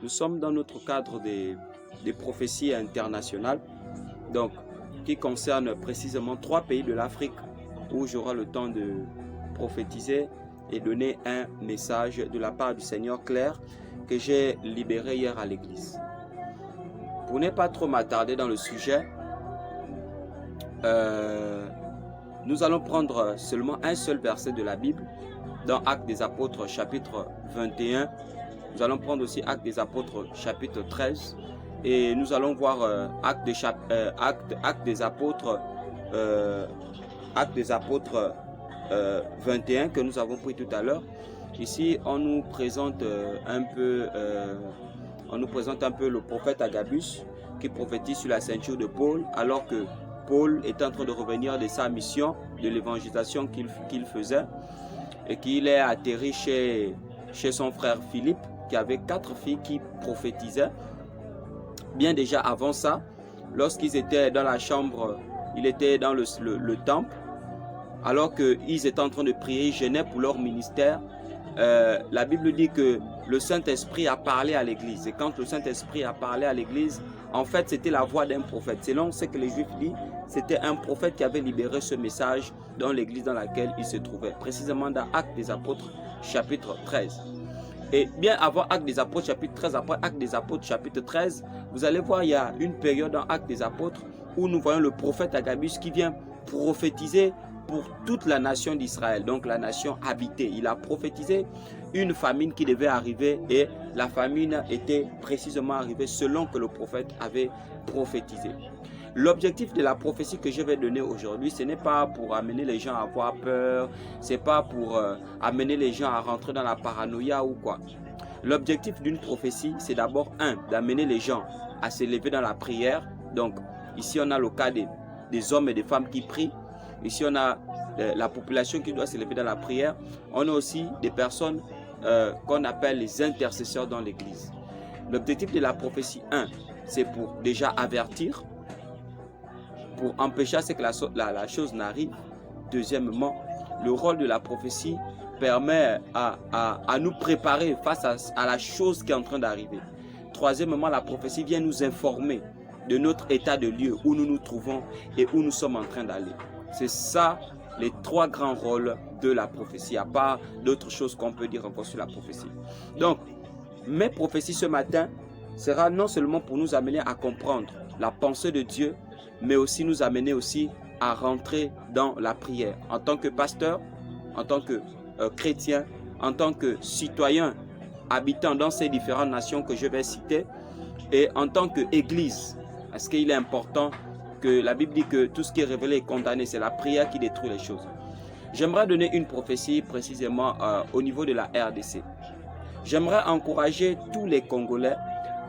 Nous sommes dans notre cadre des prophéties internationales, donc qui concerne précisément 3 pays de l'Afrique où j'aurai le temps de prophétiser et donner un message de la part du Seigneur clair que j'ai libéré hier à l'église. Pour ne pas trop m'attarder dans le sujet, nous allons prendre seulement un seul verset de la Bible dans Actes des Apôtres chapitre 21. Nous allons prendre aussi Actes des Apôtres chapitre 13 et nous allons voir Actes des Apôtres 21 que nous avons pris tout à l'heure. Ici, on nous présente un peu le prophète Agabus qui prophétise sur la ceinture de Paul, alors que Paul est en train de revenir de sa mission de l'évangélisation qu'il faisait et qu'il est atterri chez son frère Philippe qui avait 4 filles qui prophétisaient. Bien déjà avant ça, lorsqu'ils étaient dans la chambre, il était dans le temple, alors qu'ils étaient en train de prier, ils jeûnaient pour leur ministère. La Bible dit que le Saint-Esprit a parlé à l'église. Et quand le Saint-Esprit a parlé à l'église, en fait, c'était la voix d'un prophète. Selon ce que les Juifs disent, c'était un prophète qui avait libéré ce message dans l'église dans laquelle il se trouvait. Précisément dans Actes des Apôtres, chapitre 13. Et bien avant Actes des Apôtres, chapitre 13, après Actes des Apôtres, chapitre 13, vous allez voir, il y a une période dans Actes des Apôtres où nous voyons le prophète Agabus qui vient prophétiser pour toute la nation d'Israël, donc la nation habitée. Il a prophétisé une famine qui devait arriver et la famine était précisément arrivée selon que le prophète avait prophétisé. L'objectif de la prophétie que je vais donner aujourd'hui, ce n'est pas pour amener les gens à avoir peur, ce n'est pas pour amener les gens à rentrer dans la paranoïa ou quoi. L'objectif d'une prophétie, c'est d'abord d'amener les gens à se lever dans la prière. Donc ici on a le cas des hommes et des femmes qui prient. Ici, on a la population qui doit se lever dans la prière. On a aussi des personnes qu'on appelle les intercesseurs dans l'église. L'objectif de la prophétie, c'est pour déjà avertir, pour empêcher à ce que la chose n'arrive. Deuxièmement, le rôle de la prophétie permet à nous préparer face à la chose qui est en train d'arriver. Troisièmement, la prophétie vient nous informer de notre état de lieu, où nous nous trouvons et où nous sommes en train d'aller. C'est ça les 3 grands rôles de la prophétie. Il n'y a pas d'autre chose qu'on peut dire encore sur la prophétie. Donc, mes prophéties ce matin sera non seulement pour nous amener à comprendre la pensée de Dieu, mais aussi nous amener aussi à rentrer dans la prière. En tant que pasteur, en tant que chrétien, en tant que citoyen habitant dans ces différentes nations que je vais citer, et en tant qu'église, parce qu'il est important que la Bible dit que tout ce qui est révélé est condamné, c'est la prière qui détruit les choses. J'aimerais donner une prophétie précisément au niveau de la RDC. J'aimerais encourager tous les Congolais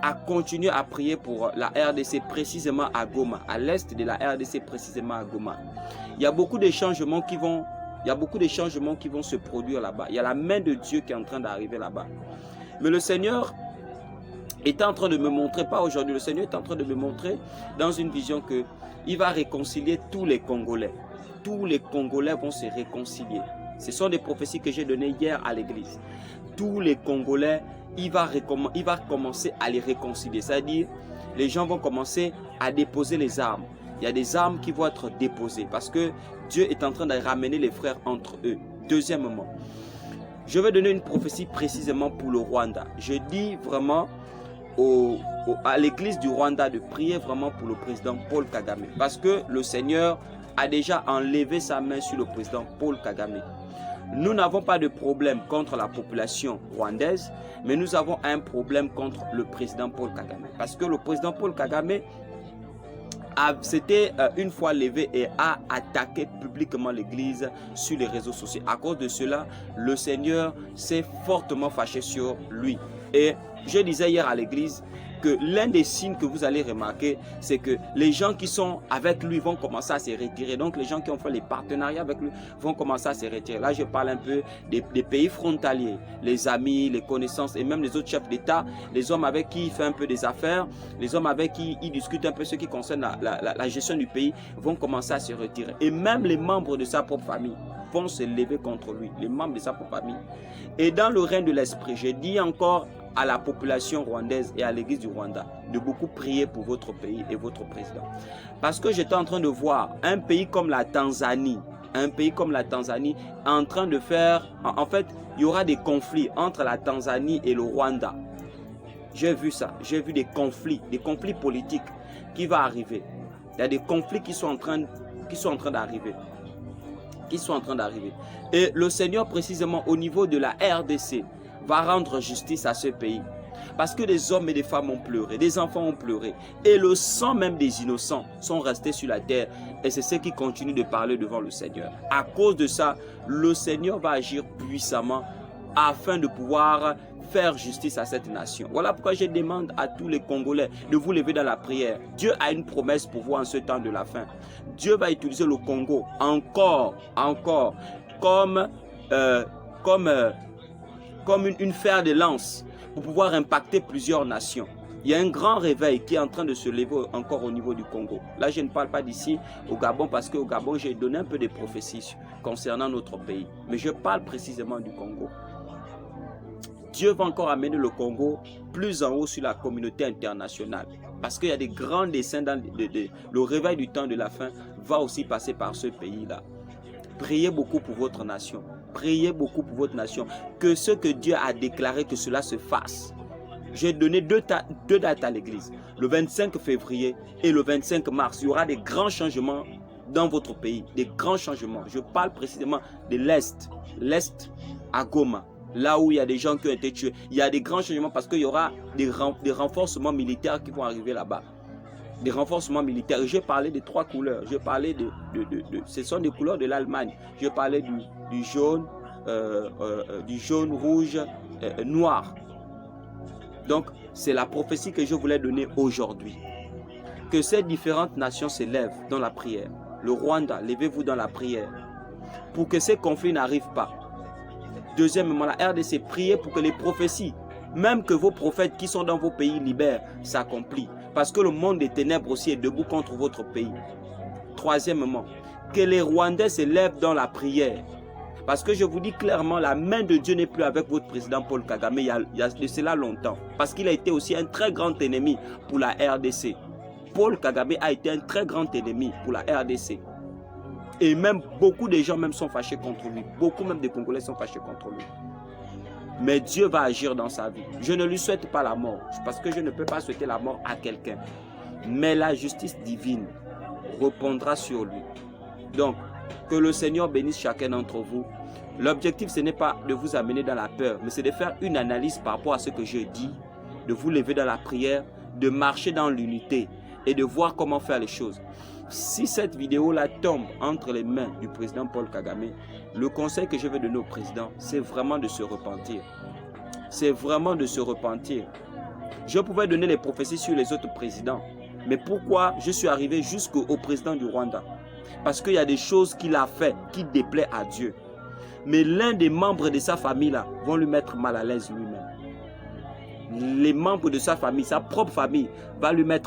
à continuer à prier pour la RDC, précisément à Goma, à l'est de la RDC, précisément à Goma. Il y a beaucoup de changements qui vont se produire là-bas. Il y a la main de Dieu qui est en train d'arriver là-bas. Mais le Seigneur est en train de me montrer, pas aujourd'hui, le Seigneur est en train de me montrer dans une vision que il va réconcilier tous les Congolais. Tous les Congolais vont se réconcilier. Ce sont des prophéties que j'ai données hier à l'église. Tous les Congolais, il va commencer à les réconcilier. C'est-à-dire, les gens vont commencer à déposer les armes. Il y a des armes qui vont être déposées parce que Dieu est en train de ramener les frères entre eux. Deuxièmement, je vais donner une prophétie précisément pour le Rwanda. Je dis vraiment à l'église du Rwanda de prier vraiment pour le président Paul Kagame. Parce que le Seigneur a déjà enlevé sa main sur le président Paul Kagame. Nous n'avons pas de problème contre la population rwandaise, mais nous avons un problème contre le président Paul Kagame. Parce que le président Paul Kagame s'était une fois levé et a attaqué publiquement l'église sur les réseaux sociaux. À cause de cela, le Seigneur s'est fortement fâché sur lui. Et je disais hier à l'église que l'un des signes que vous allez remarquer, c'est que les gens qui sont avec lui vont commencer à se retirer. Donc les gens qui ont fait les partenariats avec lui vont commencer à se retirer. Là, je parle un peu des pays frontaliers, les amis, les connaissances et même les autres chefs d'État, les hommes avec qui il fait un peu des affaires, les hommes avec qui il discute un peu ce qui concerne la gestion du pays vont commencer à se retirer. Et même les membres de sa propre famille vont se lever contre lui, les membres de sa propre famille. Et dans le règne de l'esprit, je dis encore à la population rwandaise et à l'église du Rwanda de beaucoup prier pour votre pays et votre président. Parce que j'étais en train de voir un pays comme la Tanzanie, en train de faire, en fait, il y aura des conflits entre la Tanzanie et le Rwanda. J'ai vu ça, j'ai vu des conflits politiques qui vont arriver. Il y a des conflits qui sont en train d'arriver. Et le Seigneur, précisément au niveau de la RDC, va rendre justice à ce pays. Parce que des hommes et des femmes ont pleuré, des enfants ont pleuré. Et le sang même des innocents sont restés sur la terre. Et c'est ce qui continue de parler devant le Seigneur. À cause de ça, le Seigneur va agir puissamment afin de pouvoir faire justice à cette nation. Voilà pourquoi je demande à tous les Congolais de vous lever dans la prière. Dieu a une promesse pour vous en ce temps de la fin. Dieu va utiliser le Congo encore comme une fer de lance pour pouvoir impacter plusieurs nations. Il y a un grand réveil qui est en train de se lever encore au niveau du Congo. Là, je ne parle pas d'ici au Gabon parce qu'au Gabon, j'ai donné un peu de prophéties concernant notre pays. Mais je parle précisément du Congo. Dieu va encore amener le Congo plus en haut sur la communauté internationale. Parce qu'il y a des grands desseins dans le réveil du temps de la fin va aussi passer par ce pays-là. Priez beaucoup pour votre nation. Priez beaucoup pour votre nation. Que ce que Dieu a déclaré, que cela se fasse. J'ai donné deux dates à l'église. Le 25 février et le 25 mars. Il y aura des grands changements dans votre pays. Des grands changements. Je parle précisément de l'Est. L'Est à Goma. Là où il y a des gens qui ont été tués. Il y a des grands changements parce qu'il y aura des renforcements militaires qui vont arriver là-bas. Des renforcements militaires. J'ai parlé de 3 couleurs. Je parlais ce sont des couleurs de l'Allemagne. Je parlais du jaune, rouge, noir. Donc, c'est la prophétie que je voulais donner aujourd'hui. Que ces différentes nations se lèvent dans la prière. Le Rwanda, levez-vous dans la prière. Pour que ces conflits n'arrivent pas. Deuxièmement, la RDC, priez pour que les prophéties, même que vos prophètes qui sont dans vos pays libères, s'accomplissent. Parce que le monde des ténèbres aussi est debout contre votre pays. Troisièmement, que les Rwandais se lèvent dans la prière. Parce que je vous dis clairement, la main de Dieu n'est plus avec votre président Paul Kagame il y a de cela longtemps. Parce qu'il a été aussi un très grand ennemi pour la RDC. Paul Kagame a été un très grand ennemi pour la RDC. Et même beaucoup de gens même sont fâchés contre lui. Beaucoup même des Congolais sont fâchés contre lui. Mais Dieu va agir dans sa vie. Je ne lui souhaite pas la mort. Parce que je ne peux pas souhaiter la mort à quelqu'un. Mais la justice divine répondra sur lui. Donc, que le Seigneur bénisse chacun d'entre vous. L'objectif, ce n'est pas de vous amener dans la peur, mais c'est de faire une analyse par rapport à ce que je dis, de vous lever dans la prière, de marcher dans l'unité et de voir comment faire les choses. Si cette vidéo-là tombe entre les mains du président Paul Kagame, le conseil que je vais donner au président, c'est vraiment de se repentir. C'est vraiment de se repentir. Je pouvais donner les prophéties sur les autres présidents, mais pourquoi je suis arrivé jusqu'au président du Rwanda? Parce qu'il y a des choses qu'il a fait qui déplaient à Dieu. Mais l'un des membres de sa famille-là vont lui mettre mal à l'aise lui-même. Les membres de sa famille, sa propre famille, va lui mettre